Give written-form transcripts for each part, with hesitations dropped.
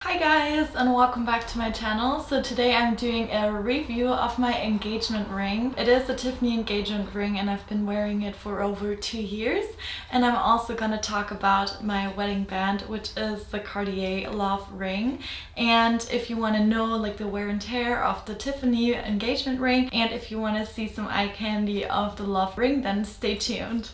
Hi guys, and welcome back to my channel. So today I'm doing a review of my engagement ring. It is a Tiffany engagement ring and I've been wearing it for over 2 years. And I'm also gonna talk about my wedding band, which is the Cartier Love ring. And if you want to know like the wear and tear of the Tiffany engagement ring, and if you want to see some eye candy of the Love ring, then stay tuned.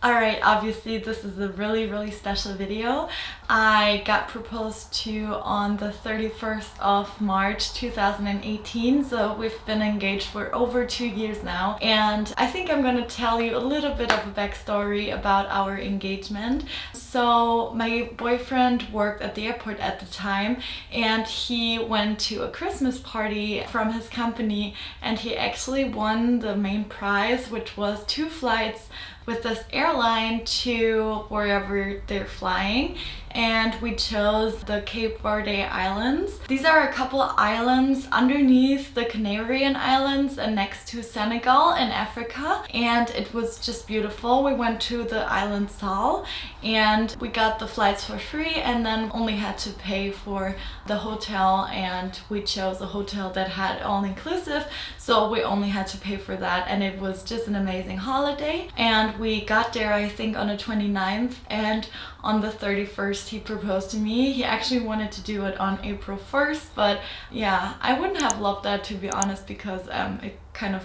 Alright, obviously this is a really special video. I got proposed to on the 31st of March 2018, so we've been engaged for over 2 years now. And I think I'm gonna tell you a little bit of a backstory about our engagement. So my boyfriend worked at the airport at the time and he went to a Christmas party from his company and he actually won the main prize, which was 2 flights with this airline to wherever they're flying, and we chose the Cape Verde Islands. These are a couple islands underneath the Canarian Islands and next to Senegal in Africa, and it was just beautiful. We went to the island Sal and we got the flights for free and then only had to pay for the hotel, and we chose a hotel that had all-inclusive, so we only had to pay for that, and it was just an amazing holiday. And we got there I think on the 29th, and on the 31st he proposed to me. He actually wanted to do it on April 1st, but yeah, I wouldn't have loved that, to be honest, because it kind of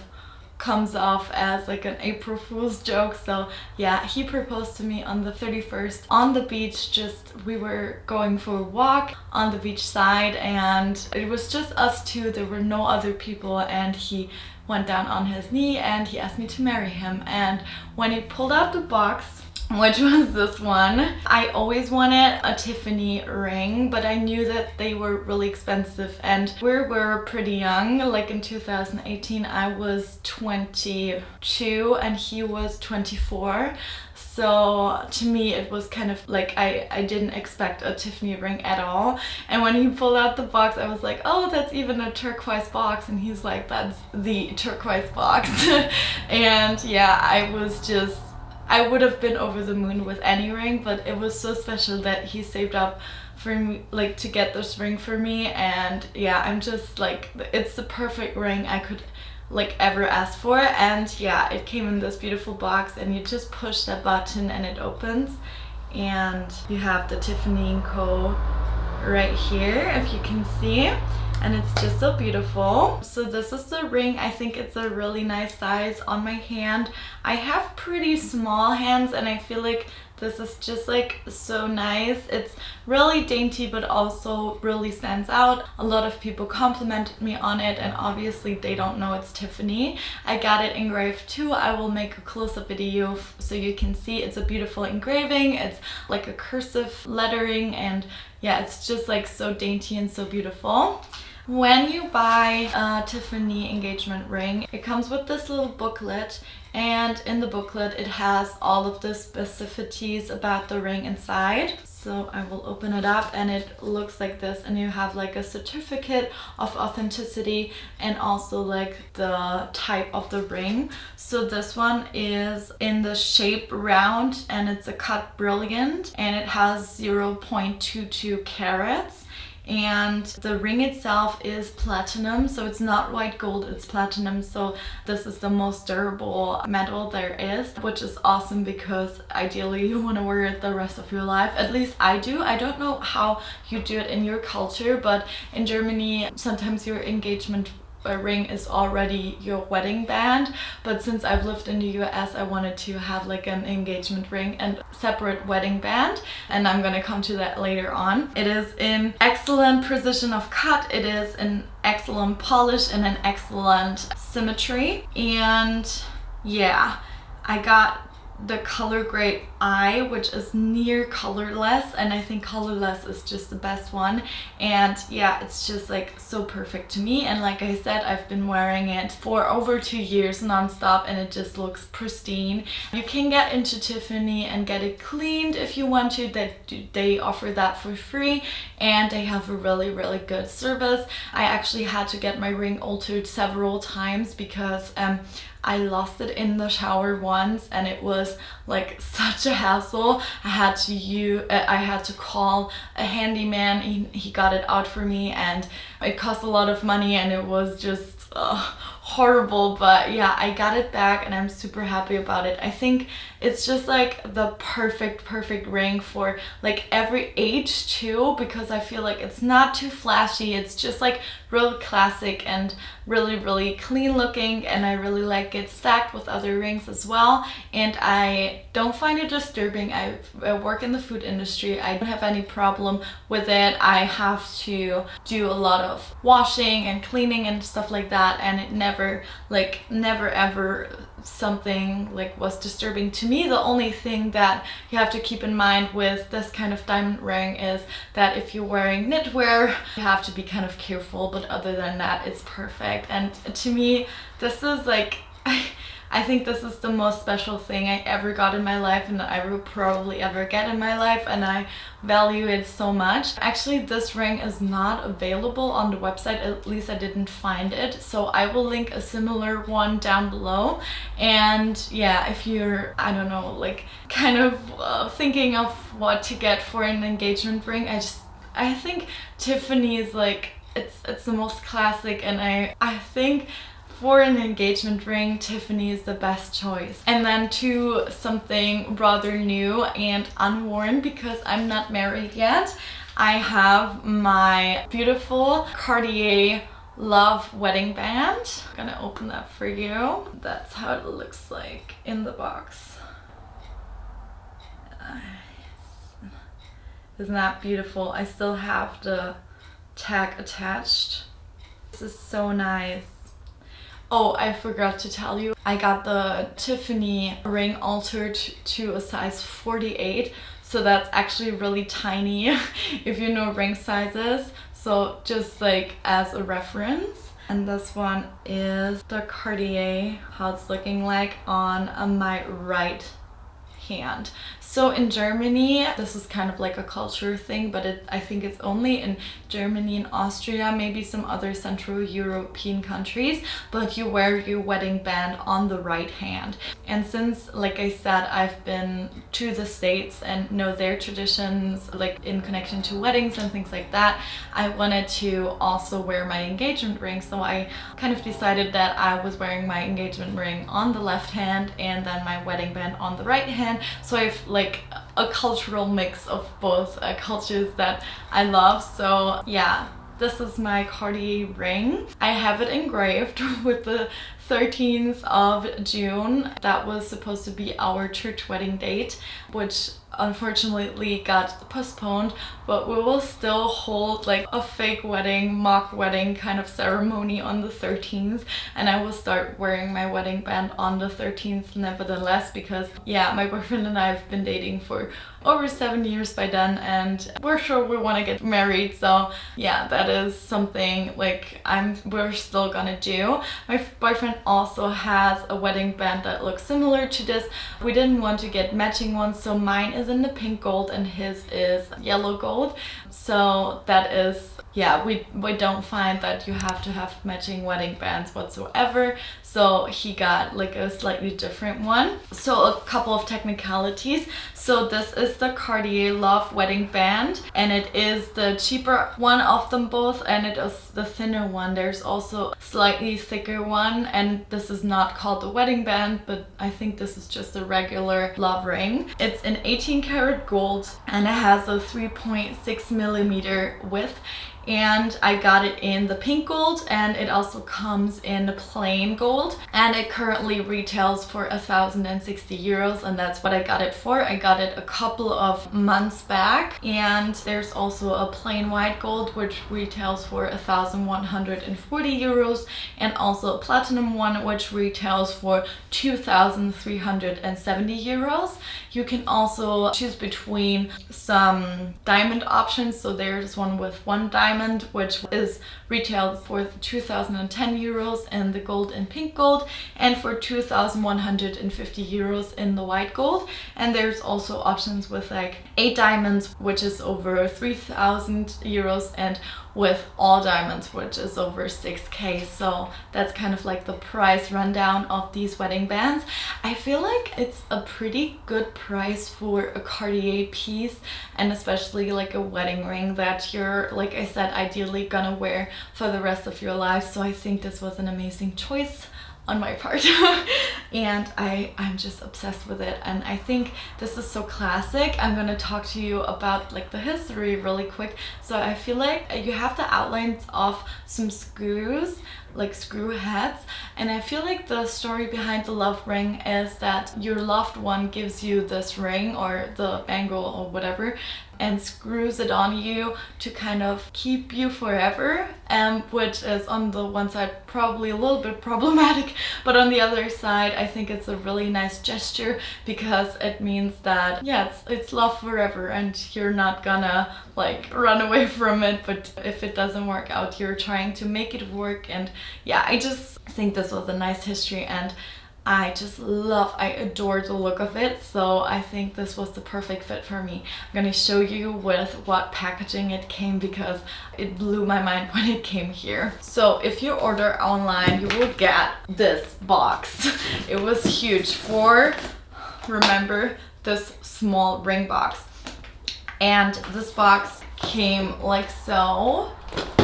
comes off as like an April Fool's joke. So yeah, he proposed to me on the 31st on the beach. Just we were going for a walk on the beach side and it was just us two. There were no other people, and he went down on his knee and he asked me to marry him. And when he pulled out the box, which was this one, I always wanted a Tiffany ring, but I knew that they were really expensive and we were pretty young. Like in 2018 I was 22 and he was 24. So to me it was kind of like I didn't expect a Tiffany ring at all. And when he pulled out the box I was like, oh, that's even a turquoise box, and he's like, that's the turquoise box. And yeah, I would have been over the moon with any ring, but it was so special that he saved up for me, like, to get this ring for me. And yeah, I'm just like, it's the perfect ring I could like ever ask for. And yeah, it came in this beautiful box and you just push that button and it opens and you have the Tiffany&Co right here, if you can see. And it's just so beautiful. So this is the ring. I think it's a really nice size on my hand. I have pretty small hands and I feel like this is just like so nice. It's really dainty but also really stands out. A lot of people complimented me on it, and obviously they don't know it's Tiffany. I got it engraved too. I will make a close-up video so you can see. It's a beautiful engraving. It's like a cursive lettering, and yeah, it's just like so dainty and so beautiful. When you buy a Tiffany engagement ring, it comes with this little booklet, and in the booklet it has all of the specificities about the ring inside. So I will open it up and it looks like this, and you have like a certificate of authenticity and also like the type of the ring. So this one is in the shape round and it's a cut brilliant and it has 0.22 carats. And the ring itself is platinum, so it's not white gold, it's platinum. So this is the most durable metal there is, which is awesome because ideally you want to wear it the rest of your life. At least I do. I don't know how you do it in your culture, but in Germany sometimes your engagement ring is already your wedding band, but since I've lived in the US I wanted to have like an engagement ring and separate wedding band, and I'm gonna come to that later on. It is in excellent precision of cut, it is in excellent polish and an excellent symmetry. And yeah, I got the color grade I, which is near colorless, and I think colorless is just the best one. And yeah, it's just like so perfect to me, and like I said, I've been wearing it for over 2 years non-stop and it just looks pristine. You can get into Tiffany and get it cleaned if you want to. They offer that for free and they have a really good service. I actually had to get my ring altered several times because I lost it in the shower once and it was like such a hassle. I had to call a handyman. He got it out for me, and it cost a lot of money, and it was just horrible. But yeah, I got it back and I'm super happy about it. I think it's just like the perfect ring for like every age too, because I feel like it's not too flashy. It's just like real classic and really clean looking, and I really like it stacked with other rings as well. And I don't find it disturbing. I work in the food industry. I don't have any problem with it. I have to do a lot of washing and cleaning and stuff like that, and it never ever something like was disturbing to me. The only thing that you have to keep in mind with this kind of diamond ring is that if you're wearing knitwear, you have to be kind of careful, but other than that, it's perfect. And to me, this is like I think this is the most special thing I ever got in my life, and that I will probably ever get in my life, and I value it so much. Actually, this ring is not available on the website, at least I didn't find it, so I will link a similar one down below. And yeah, if you're, I don't know, like kind of thinking of what to get for an engagement ring, I think Tiffany is like, it's the most classic, and I think for an engagement ring, Tiffany is the best choice. And then to something rather new and unworn, because I'm not married yet, I have my beautiful Cartier Love wedding band. I'm gonna open that for you. That's how it looks like in the box. Isn't that beautiful? I still have the tag attached. This is so nice. Oh, I forgot to tell you, I got the Tiffany ring altered to a size 48, so that's actually really tiny if you know ring sizes, so just like as a reference. And this one is the Cartier, how it's looking like on my right hand. So in Germany, this is kind of like a culture thing, but I think it's only in Germany and Austria, maybe some other Central European countries, but you wear your wedding band on the right hand. And since, like I said, I've been to the States and know their traditions, like in connection to weddings and things like that, I wanted to also wear my engagement ring. So I kind of decided that I was wearing my engagement ring on the left hand and then my wedding band on the right hand. So I've like a cultural mix of both cultures that I love. So yeah, this is my Cartier ring. I have it engraved with the 13th of June. That was supposed to be our church wedding date, which unfortunately got postponed, but we will still hold like a fake wedding, mock wedding kind of ceremony on the 13th, and I will start wearing my wedding band on the 13th nevertheless, because yeah, my boyfriend and I have been dating for over 7 years by then, and we're sure we want to get married. So yeah, that is something like we're still gonna do. My boyfriend also has a wedding band that looks similar to this. We didn't want to get matching ones, so mine is in the pink gold and his is yellow gold. So that is, yeah, we don't find that you have to have matching wedding bands whatsoever. So he got like a slightly different one. So a couple of technicalities. So this is the Cartier Love wedding band, and it is the cheaper one of them both, and it is the thinner one. There's also a slightly thicker one, and this is not called the wedding band, but I think this is just a regular love ring. It's in 18 karat gold and it has a 3.6 millimeter width. And I got it in the pink gold, and it also comes in the plain gold, and it currently retails for 1,060 euros, and that's what I got it for. I got it a couple of months back. And there's also a plain white gold which retails for 1,140 euros, and also a platinum one which retails for 2,370 euros. You can also choose between some diamond options. So there's one with one diamond, which is retailed for 2,010 euros in the gold and pink gold, and for 2,150 euros in the white gold. And there's also options with like 8 diamonds, which is over 3,000 euros, and with all diamonds, which is over 6k. So that's kind of like the price rundown of these wedding bands. I feel like it's a pretty good price for a Cartier piece, and especially like a wedding ring that you're, like I said, ideally gonna wear for the rest of your life. So I think this was an amazing choice on my part. And I'm just obsessed with it, and I think this is so classic. I'm gonna talk to you about like the history really quick. So I feel like you have the outlines of some screws, like screw heads, and I feel like the story behind the love ring is that your loved one gives you this ring or the bangle or whatever and screws it on you to kind of keep you forever, which is on the one side probably a little bit problematic, but on the other side I think it's a really nice gesture because it means that, yeah, it's love forever and you're not gonna like run away from it, but if it doesn't work out, you're trying to make it work. And yeah, I just think this was a nice history, and I adore the look of it, so I think this was the perfect fit for me. I'm gonna show you with what packaging it came because it blew my mind when it came here. So if you order online, you will get this box. It was huge for, remember, this small ring box. And this box came like so.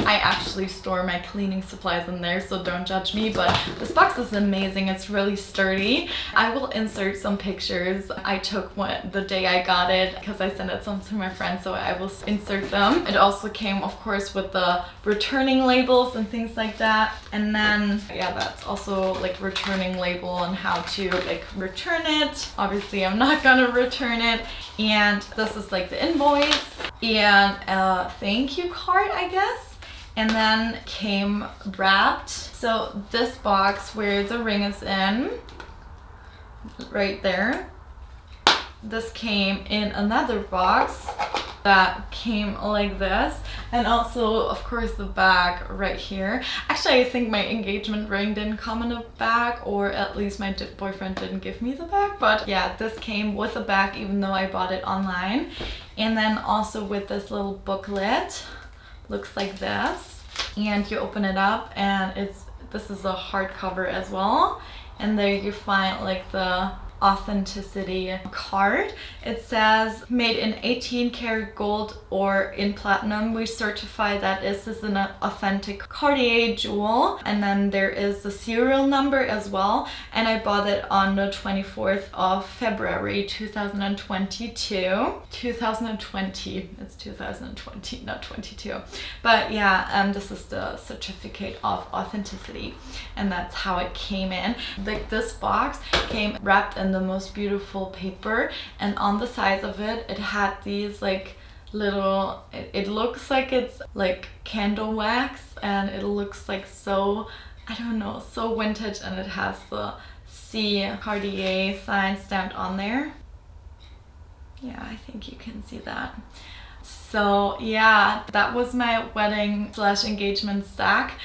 I actually store my cleaning supplies in there, so don't judge me, but this box is amazing. It's really sturdy. I will insert some pictures I took the day I got it because I sent it some to my friends, so I will insert them. It also came, of course, with the returning labels and things like that. And then, yeah, that's also like returning label and how to like return it. Obviously, I'm not gonna return it. And this is like the invoice and a thank you card, I guess. And then came wrapped. So this box where the ring is in, right there, this came in another box that came like this, and also of course the bag right here. Actually, I think my engagement ring didn't come in a bag, or at least my boyfriend didn't give me the bag, but yeah, this came with a bag even though I bought it online. And then also with this little booklet, looks like this, and you open it up and this is a hardcover as well, and there you find like the authenticity card. It says made in 18 karat gold or in platinum. We certify that this is an authentic Cartier jewel. And then there is the serial number as well, and I bought it on the 24th of February 2022. 2020, it's 2020, not 22, but yeah, this is the certificate of authenticity, and that's how it came in. Like, this box came wrapped in the most beautiful paper, and on the sides of it, it had these like little, it looks like it's like candle wax, and it looks like so, I don't know, so vintage, and it has the C Cartier sign stamped on there. Yeah, I think you can see that. So yeah, that was my wedding / engagement stack.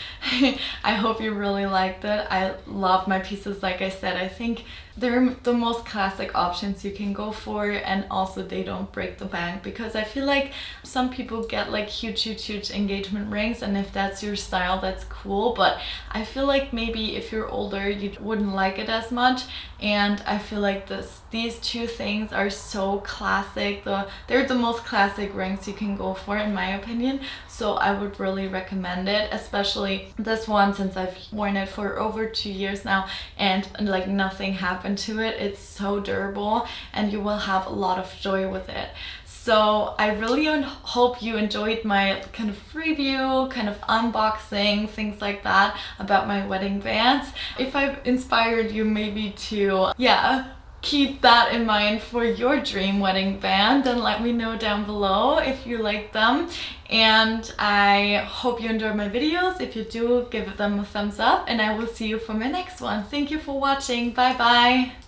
I hope you really liked it. I love my pieces. Like I said, I think they're the most classic options you can go for, and also they don't break the bank, because I feel like some people get like huge engagement rings, and if that's your style, that's cool, but I feel like maybe if you're older you wouldn't like it as much. And I feel like these two things are so classic. They're the most classic rings you can go for, in my opinion, so I would really recommend it, especially this one, since I've worn it for over 2 years now and like nothing happened to it. It's so durable, and you will have a lot of joy with it. So I really hope you enjoyed my kind of review, kind of unboxing, things like that about my wedding bands. If I've inspired you maybe to, yeah, keep that in mind for your dream wedding band, then let me know down below if you like them. And I hope you enjoyed my videos. If you do, give them a thumbs up, and I will see you for my next one. Thank you for watching. Bye bye.